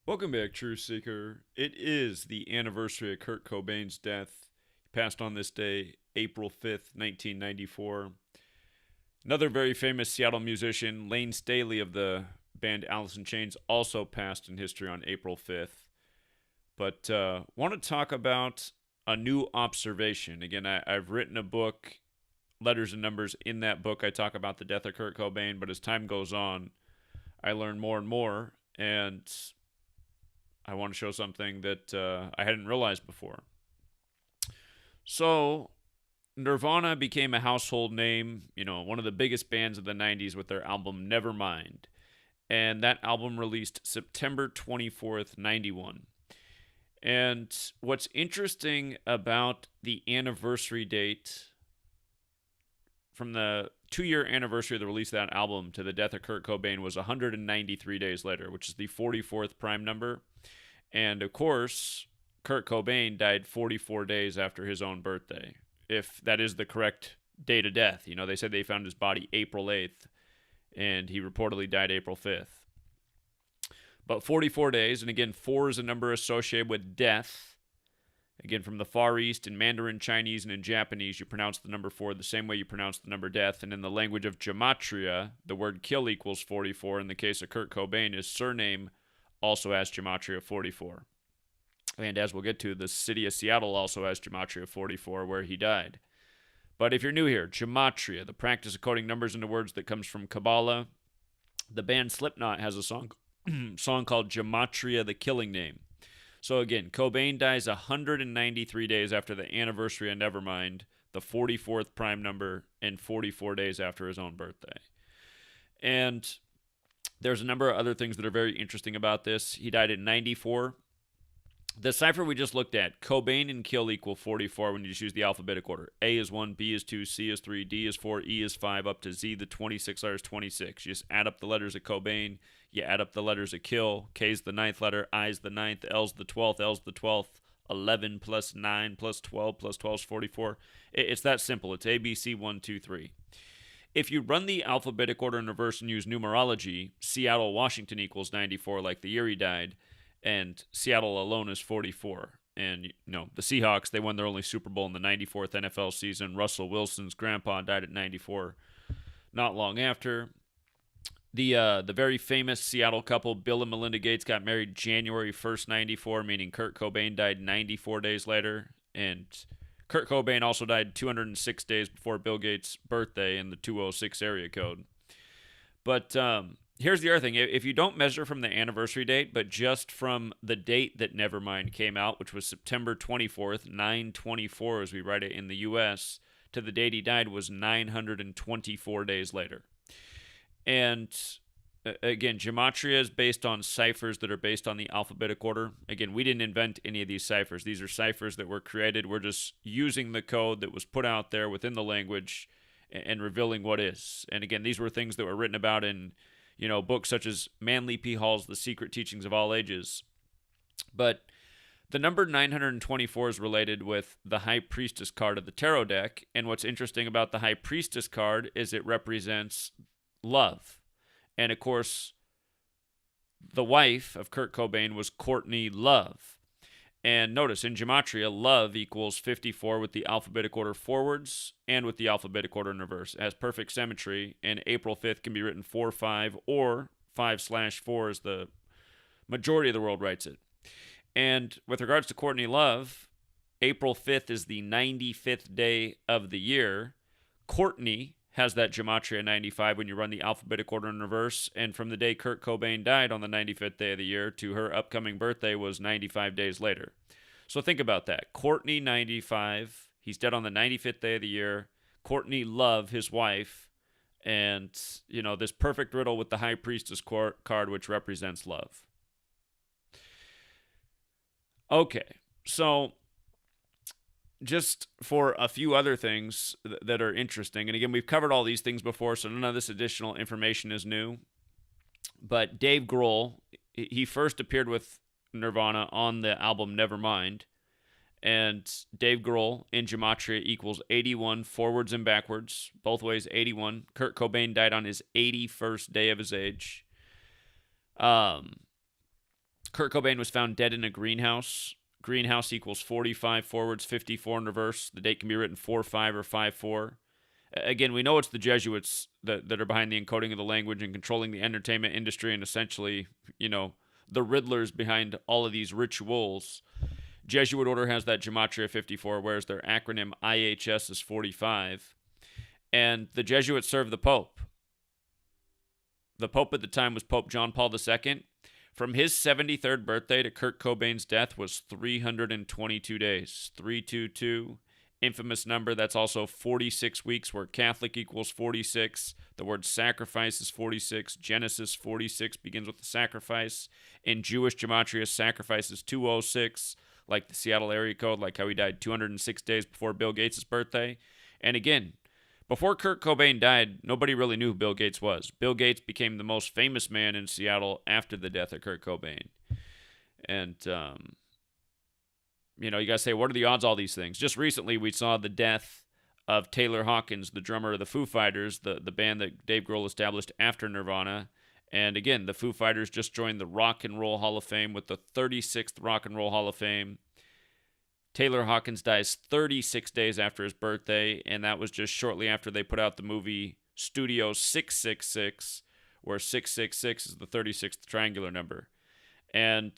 Welcome back, Truth Seeker. It is the anniversary of Kurt Cobain's death. He passed on this day, April 5th, 1994. Another very famous Seattle musician, Lane Staley of the band Alice in Chains, also passed in history on April 5th. But want to talk about a new observation. Again, I've written a book, Letters and Numbers. In that book, I talk about the death of Kurt Cobain, but as time goes on, I learn more and more, and I want to show something that I hadn't realized before. So, Nirvana became a household name, one of the biggest bands of the 90s with their album Nevermind. And that album released September 24th, 91. And what's interesting about the anniversary date from the 2-year anniversary of the release of that album to the death of Kurt Cobain was 193 days later, which is the 44th prime number. And of course, Kurt Cobain died 44 days after his own birthday, if that is the correct date of death. They said they found his body April 8th, and he reportedly died April 5th. But 44 days, and again, 4 is a number associated with death. Again, from the Far East, in Mandarin Chinese and in Japanese, you pronounce the number 4 the same way you pronounce the number death. And in the language of gematria, the word kill equals 44. In the case of Kurt Cobain, his surname also has gematria 44. And as we'll get to, the city of Seattle also has gematria 44, where he died. But if you're new here, gematria, the practice of coding numbers into words, that comes from Kabbalah. The band Slipknot has a song called Gematria, the Killing Name. So again, Cobain dies 193 days after the anniversary of Nevermind, the 44th prime number, and 44 days after his own birthday. And there's a number of other things that are very interesting about this. He died at 94. The cipher we just looked at, Cobain and kill equal 44 when you just use the alphabetic order. A is 1, B is 2, C is 3, D is 4, E is 5, up to Z, the 26 letters, 26. You just add up the letters of Cobain, you add up the letters of kill. K's the 9th letter, I's the 9th, L's the 12th, L's the 12th. 11 plus 9 plus 12 plus 12 is 44. It's that simple. It's A, B, C, 1, 2, 3. If you run the alphabetic order in reverse and use numerology, Seattle, Washington equals 94, like the year he died, and Seattle alone is 44. And, the Seahawks, they won their only Super Bowl in the 94th NFL season. Russell Wilson's grandpa died at 94 not long after. The very famous Seattle couple, Bill and Melinda Gates, got married January 1st, 94, meaning Kurt Cobain died 94 days later. And Kurt Cobain also died 206 days before Bill Gates' birthday in the 206 area code. But here's the other thing. If you don't measure from the anniversary date, but just from the date that Nevermind came out, which was September 24th, 9/24 as we write it in the U.S., to the date he died was 924 days later. And again, gematria is based on ciphers that are based on the alphabetic order. Again, we didn't invent any of these ciphers. These are ciphers that were created. We're just using the code that was put out there within the language and revealing what is. And again, these were things that were written about in, books such as Manly P. Hall's The Secret Teachings of All Ages. But the number 924 is related with the High Priestess card of the tarot deck. And what's interesting about the High Priestess card is it represents love. And of course, the wife of Kurt Cobain was Courtney Love. And notice, in gematria, love equals 54 with the alphabetic order forwards and with the alphabetic order in reverse. It has perfect symmetry, and April 5th can be written 4-5 or 5/4 as the majority of the world writes it. And with regards to Courtney Love, April 5th is the 95th day of the year. Courtney has that gematria 95 when you run the alphabetic order in reverse. And from the day Kurt Cobain died on the 95th day of the year to her upcoming birthday was 95 days later. So think about that. Courtney 95, he's dead on the 95th day of the year. Courtney Love, his wife, and, this perfect riddle with the High Priestess card, which represents love. Okay, so just for a few other things that are interesting, and again, we've covered all these things before, so none of this additional information is new, but Dave Grohl, he first appeared with Nirvana on the album Nevermind, and Dave Grohl in gematria equals 81 forwards and backwards, both ways 81. Kurt Cobain died on his 81st day of his age. Kurt Cobain was found dead in a greenhouse. Greenhouse equals 45 forwards, 54 in reverse. The date can be written 4-5 or 5-4. Again, we know it's the Jesuits that are behind the encoding of the language and controlling the entertainment industry, and essentially, the Riddlers behind all of these rituals. Jesuit order has that Gematria 54, whereas their acronym IHS is 45. And the Jesuits served the Pope. The Pope at the time was Pope John Paul II. From his 73rd birthday to Kurt Cobain's death was 322 days. 322, infamous number. That's also 46 weeks, where Catholic equals 46. The word sacrifice is 46. Genesis 46 begins with the sacrifice. In Jewish gematria, sacrifice is 206, like the Seattle area code, like how he died 206 days before Bill Gates' birthday. And again, before Kurt Cobain died, nobody really knew who Bill Gates was. Bill Gates became the most famous man in Seattle after the death of Kurt Cobain. And, you gotta say, what are the odds of all these things? Just recently, we saw the death of Taylor Hawkins, the drummer of the Foo Fighters, the band that Dave Grohl established after Nirvana. And again, the Foo Fighters just joined the Rock and Roll Hall of Fame with the 36th Rock and Roll Hall of Fame. Taylor Hawkins dies 36 days after his birthday, and that was just shortly after they put out the movie Studio 666, where 666 is the 36th triangular number. And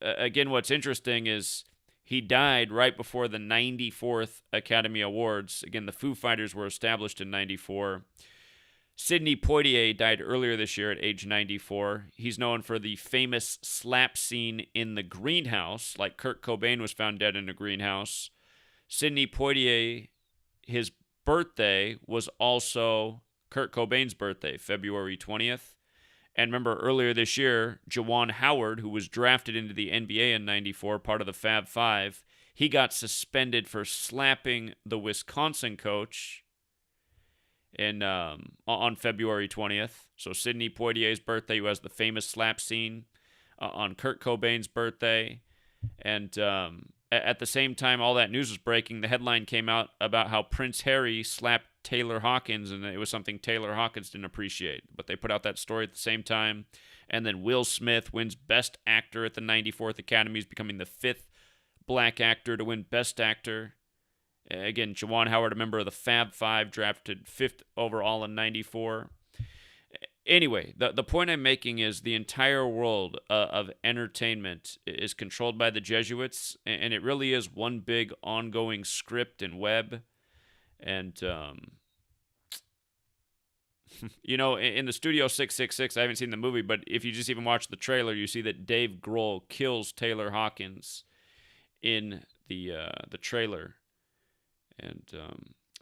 again, what's interesting is he died right before the 94th Academy Awards. Again, the Foo Fighters were established in 94. Sidney Poitier died earlier this year at age 94. He's known for the famous slap scene in the greenhouse, like Kurt Cobain was found dead in a greenhouse. Sidney Poitier, his birthday was also Kurt Cobain's birthday, February 20th. And remember, earlier this year, Juwan Howard, who was drafted into the NBA in 94, part of the Fab Five, he got suspended for slapping the Wisconsin coach on February 20th. So Sidney Poitier's birthday, who has the famous slap scene, on Kurt Cobain's birthday. And at the same time all that news was breaking, the headline came out about how Prince Harry slapped Taylor Hawkins, and it was something Taylor Hawkins didn't appreciate. But they put out that story at the same time. And then Will Smith wins Best Actor at the 94th Academy, becoming the 5th black actor to win Best Actor. Again, Juwan Howard, a member of the Fab Five, drafted 5th overall in 94. Anyway, the point I'm making is the entire world of entertainment is controlled by the Jesuits, and it really is one big ongoing script and web. And, in the Studio 666, I haven't seen the movie, but if you just even watch the trailer, you see that Dave Grohl kills Taylor Hawkins in the trailer. And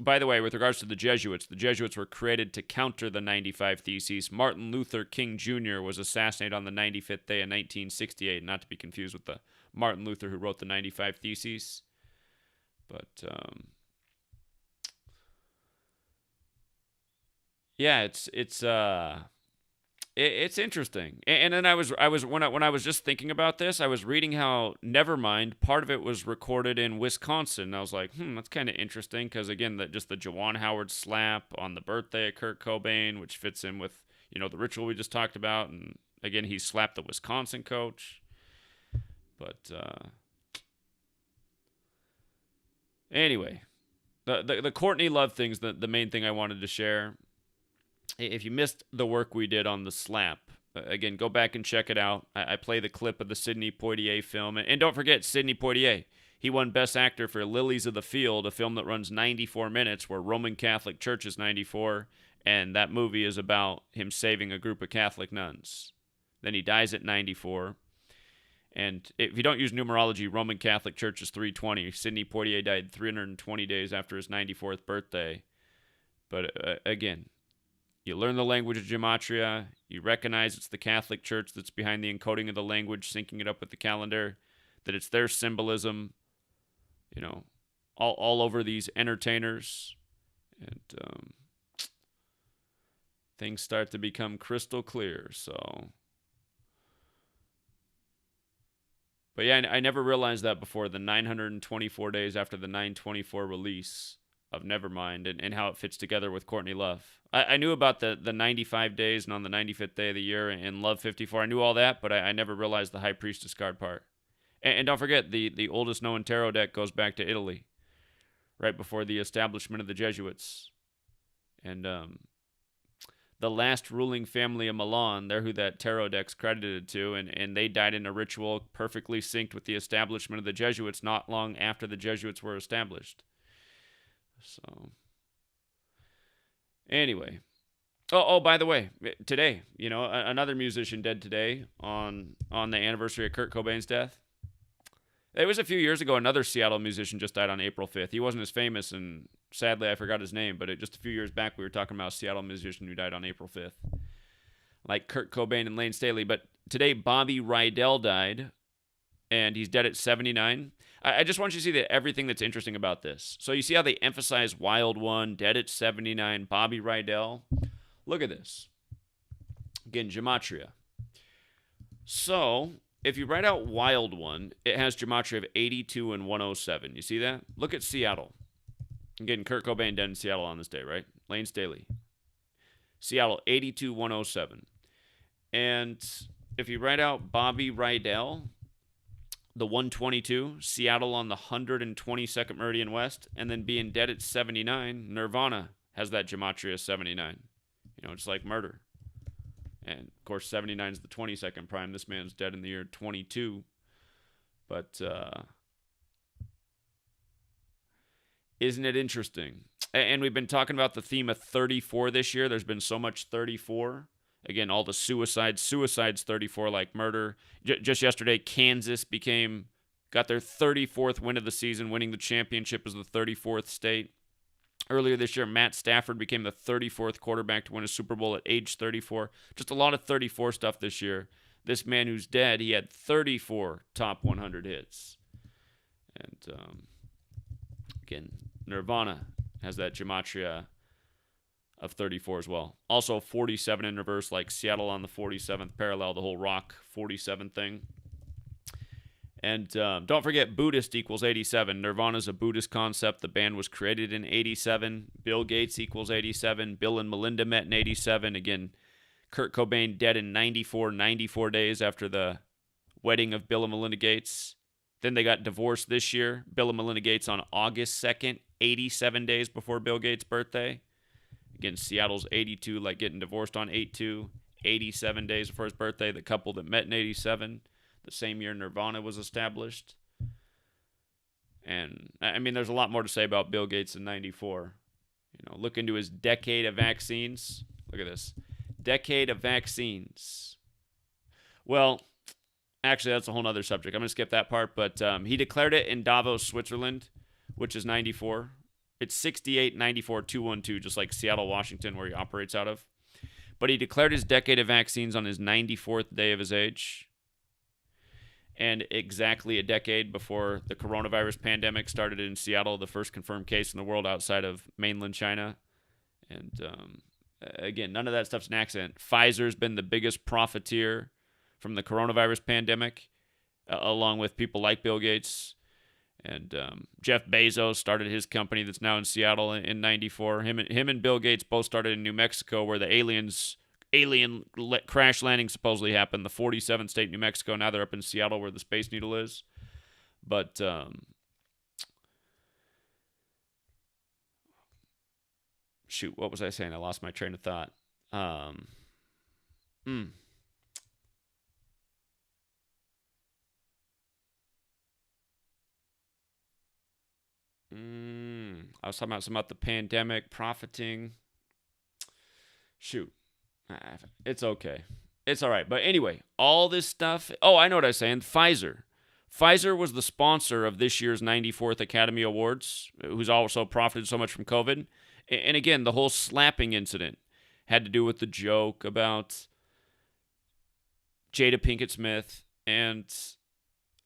by the way, with regards to the Jesuits were created to counter the 95 Theses. Martin Luther King Jr. was assassinated on the 95th day of 1968, not to be confused with the Martin Luther who wrote the 95 Theses. But yeah, it's interesting. And then when I was just thinking about this, I was reading how Nevermind, part of it was recorded in Wisconsin. And I was like, that's kind of interesting, because again, just the Juwan Howard slap on the birthday of Kurt Cobain, which fits in with, the ritual we just talked about. And again, he slapped the Wisconsin coach. But anyway, the Courtney Love thing's the main thing I wanted to share. If you missed the work we did on the slap, again, go back and check it out. I play the clip of the Sidney Poitier film. And don't forget, Sidney Poitier, he won Best Actor for Lilies of the Field, a film that runs 94 minutes, where Roman Catholic Church is 94, and that movie is about him saving a group of Catholic nuns. Then he dies at 94. And if you don't use numerology, Roman Catholic Church is 320. Sidney Poitier died 320 days after his 94th birthday. But again, you learn the language of gematria. You recognize it's the Catholic Church that's behind the encoding of the language, syncing it up with the calendar, that it's their symbolism, all over these entertainers. And things start to become crystal clear. But yeah, I never realized that before, the 924 days after the 924 release Nevermind and how it fits together with Courtney Love. I knew about the 95 days and on the 95th day of the year in Love 54. I knew all that, but I never realized the High Priestess card part. And don't forget, the oldest known tarot deck goes back to Italy, right before the establishment of the Jesuits. And the last ruling family of Milan, they're who that tarot deck's credited to, and they died in a ritual perfectly synced with the establishment of the Jesuits not long after the Jesuits were established. So, anyway. Oh, by the way, today, another musician dead today on the anniversary of Kurt Cobain's death. It was a few years ago, another Seattle musician just died on April 5th. He wasn't as famous, and sadly, I forgot his name, but just a few years back, we were talking about a Seattle musician who died on April 5th. Like Kurt Cobain and Lane Staley. But today, Bobby Rydell died, and he's dead at 79. I just want you to see everything that's interesting about this. So you see how they emphasize Wild One, dead at 79, Bobby Rydell? Look at this. Again, gematria. So if you write out Wild One, it has gematria of 82 and 107. You see that? Look at Seattle. Again, Kurt Cobain dead in Seattle on this day, right? Lane Staley. Seattle, 82, 107. And if you write out Bobby Rydell, the 122, Seattle on the 122nd Meridian West, and then being dead at 79, Nirvana has that gematria 79. It's like murder. And, of course, 79 is the 22nd prime. This man's dead in the year 22. But isn't it interesting? And we've been talking about the theme of 34 this year. There's been so much 34. Again, all the suicides 34 like murder. Just yesterday, Kansas got their 34th win of the season, winning the championship as the 34th state. Earlier this year, Matt Stafford became the 34th quarterback to win a Super Bowl at age 34. Just a lot of 34 stuff this year. This man who's dead, he had 34 top 100 hits. And again, Nirvana has that gematria of 34 as well. Also 47 in reverse, like Seattle on the 47th parallel, the whole rock 47 thing. And don't forget, Buddhist equals 87. Nirvana's a Buddhist concept. The band was created in 87. Bill Gates equals 87. Bill and Melinda met in 87. Again, Kurt Cobain dead in 94 days after the wedding of Bill and Melinda Gates. Then they got divorced this year. Bill and Melinda Gates on August 2nd, 87 days before Bill Gates' birthday. Again, Seattle's 82, like getting divorced on 8/2, 87 days before his birthday. The couple that met in 87, the same year Nirvana was established. And, I mean, there's a lot more to say about Bill Gates in 94. Look into his decade of vaccines. Look at this. Decade of vaccines. Well, actually, that's a whole other subject. I'm going to skip that part. But he declared it in Davos, Switzerland, which is 94. It's 68, 94, 212, just like Seattle, Washington, where he operates out of. But he declared his decade of vaccines on his 94th day of his age. And exactly a decade before the coronavirus pandemic started in Seattle, the first confirmed case in the world outside of mainland China. And again, none of that stuff's an accident. Pfizer's been the biggest profiteer from the coronavirus pandemic, along with people like Bill Gates. And Jeff Bezos started his company that's now in Seattle in 94. Him and Bill Gates both started in New Mexico, where the alien crash landing supposedly happened. The 47th state, New Mexico. Now they're up in Seattle, where the Space Needle is. But shoot, what was I saying? I lost my train of thought. I was talking about something about the pandemic, profiting. Shoot. It's okay. It's all right. But anyway, all this stuff. Oh, I know what I was saying. Pfizer. Pfizer was the sponsor of this year's 94th Academy Awards, who's also profited so much from COVID. And again, the whole slapping incident had to do with the joke about Jada Pinkett Smith. And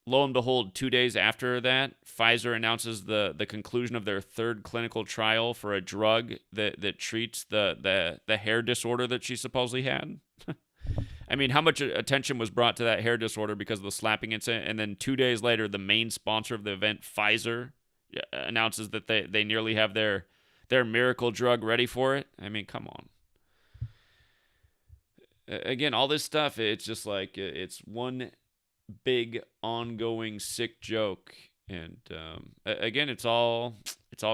lo and behold, 2 days after that, Pfizer announces the conclusion of their third clinical trial for a drug that treats the hair disorder that she supposedly had. I mean, how much attention was brought to that hair disorder because of the slapping incident? And then 2 days later, the main sponsor of the event, Pfizer, announces that they nearly have their miracle drug ready for it. I mean, come on. Again, all this stuff, it's just like it's one big ongoing sick joke, and again, it's all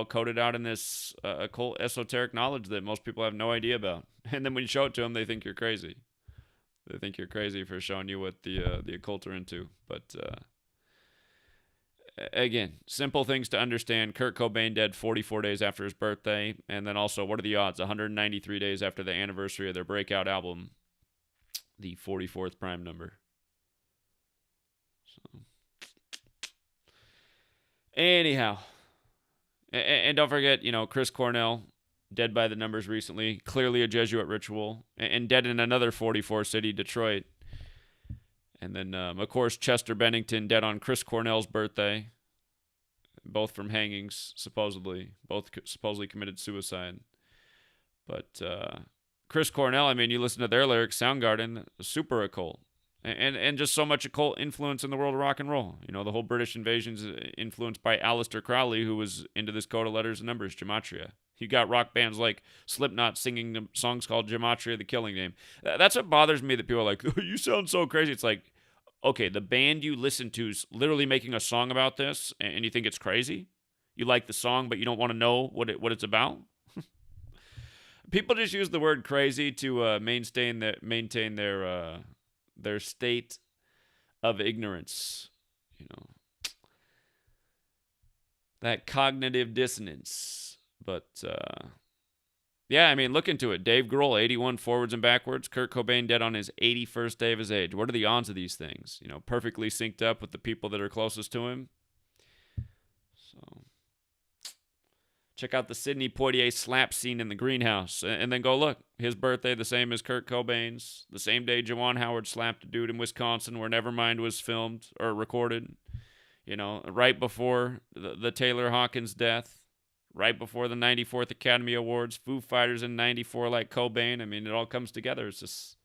coded out in this occult esoteric knowledge that most people have no idea about. And then when you show it to them, they think you're crazy. They think you're crazy for showing you what the occult are into. But again, simple things to understand. Kurt Cobain dead 44 days after his birthday, and then also, what are the odds? 193 days after the anniversary of their breakout album, the 44th prime number. So, anyhow, and don't forget, Chris Cornell, dead by the numbers recently, clearly a Jesuit ritual, and dead in another 44 city, Detroit. And then, of course, Chester Bennington, dead on Chris Cornell's birthday, both from hangings, supposedly. Both supposedly committed suicide. But Chris Cornell, I mean, you listen to their lyrics, Soundgarden, super occult. And just so much occult influence in the world of rock and roll. The whole British invasion is influenced by Aleister Crowley, who was into this code of letters and numbers, gematria. You got rock bands like Slipknot singing the songs called Gematria, the Killing Name. That's what bothers me, that people are like, oh, you sound so crazy. It's like, okay, the band you listen to is literally making a song about this, and you think it's crazy? You like the song, but you don't want to know what it's about? People just use the word crazy to maintain their state of ignorance. That cognitive dissonance. But, yeah, I mean, look into it. Dave Grohl, 81 forwards and backwards. Kurt Cobain dead on his 81st day of his age. What are the odds of these things? Perfectly synced up with the people that are closest to him. So, check out the Sidney Poitier slap scene in the greenhouse. And then go look. His birthday, the same as Kurt Cobain's. The same day Juwan Howard slapped a dude in Wisconsin where Nevermind was filmed or recorded. Right before the Taylor Hawkins death. Right before the 94th Academy Awards, Foo Fighters in 94 like Cobain. I mean, it all comes together. It's just,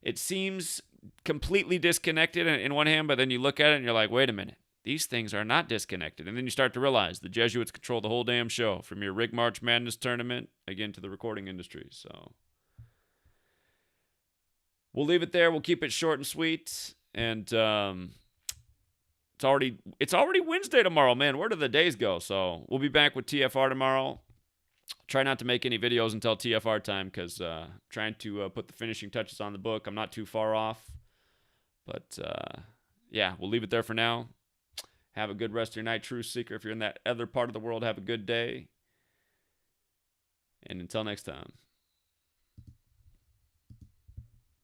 it seems completely disconnected in one hand, but then you look at it and you're like, wait a minute, these things are not disconnected. And then you start to realize the Jesuits control the whole damn show, from your Rig March Madness tournament, again, to the recording industry. So we'll leave it there. We'll keep it short and sweet. And, It's already Wednesday tomorrow, man. Where do the days go? So we'll be back with TFR tomorrow. Try not to make any videos until TFR time, because trying to put the finishing touches on the book. I'm not too far off. But, yeah, we'll leave it there for now. Have a good rest of your night, Truth Seeker. If you're in that other part of the world, have a good day. And until next time.